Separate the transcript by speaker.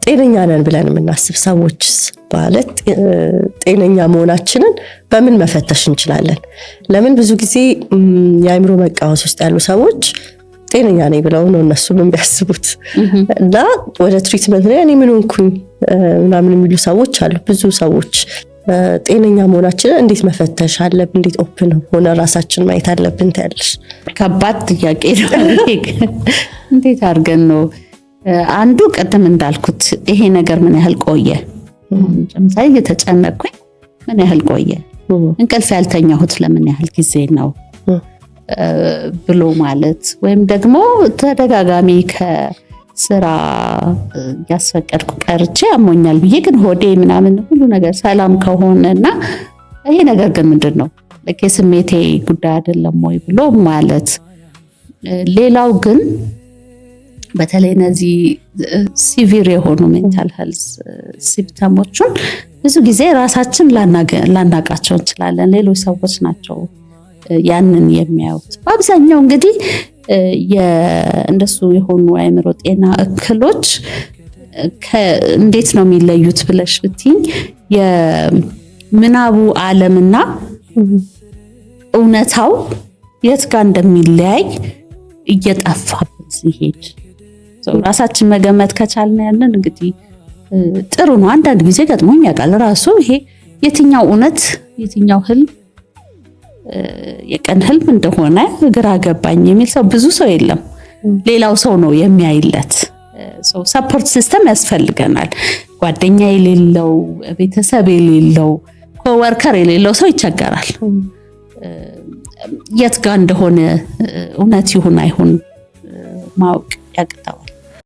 Speaker 1: ጤነኛ ነን ብለን የምናስብ ሰዎች ማለት ጤነኛ መሆናችንን በምን መፈተሽ እንችላለን? ለምን ብዙ ጊዜ የአእምሮ መቃወስ ውስጥ ያሉ ሰዎች ጤነኛ ነኝ ብለው ነው እነሱ ምን ቢያስቡት እና ወደ ትሪትመንት ላይ እኔ ምን ሆንኩኝ ምናምን የሚሉ ሰዎች አሉ። ብዙ ሰዎች ጤነኛ መሆናችንን እንዴት መፈተሽ አለብን? እንዴት ኦፕን ሆነ ራሳችን ማየት አለብን ትያለሽ?
Speaker 2: ከባድ ጥያቄ ነው። እንዴት አድርገን ነው? አንዱ ቀደም እንዳልኩት ይሄ ነገር ምን ያህል ቆየ? ለምሳሌ እየተጨነቅኩኝ ምን ያህል ቆየ? እንቅልፍ ያልተኛሁት ለምን ያህል ጊዜ ነው ብሎ ማለት፣ ወይም ደግሞ ተደጋጋሚ ከስራ ያስፈቀድኩ ቀርቼ አሞኛል ብዬ ግን ሆዴ ምናምን ሁሉ ነገር ሰላም ከሆነና ይሄ ነገር ግን ምንድነው ለከስሜቴ ጉዳይ አይደለም ወይ ብሎ ማለት። ሌላው ግን በተለይ እነዚህ ሲቪር የሆኑ ሜንታል ሄልዝ ሲምፕተሞችን ብዙ ጊዜ ራሳችን ላናቃቸው እንችላለን። ሌሎች ሰዎች ናቸው ያንን የሚያዩት። በአብዛኛው እንግዲህ እንደሱ የሆኑ አእምሮ ጤና እክሎች እንዴት ነው የሚለዩት ብለሽ ብትኝ የምናቡ ዓለምና እውነታው የት ጋር እንደሚለያይ እየጠፋብን ሲሄድ ራሳችን መገመት ከቻልን ያንን እንግዲህ ጥሩ ነው። አንዳንድ ጊዜ ገጥሞኝ ያውቃል ራሱ ይሄ የትኛው እውነት የትኛው ህልም የቀን ህልም እንደሆነ ግራ ገባኝ የሚል ሰው ብዙ ሰው የለም። ሌላው ሰው ነው የሚያይለት። ሰፖርት ሲስተም ያስፈልገናል። ጓደኛ የሌለው፣ ቤተሰብ የሌለው፣ ኮወርከር የሌለው ሰው ይቸገራል። የት ጋር እንደሆነ እውነት ይሁን አይሁን ማወቅ ያቅተዋል።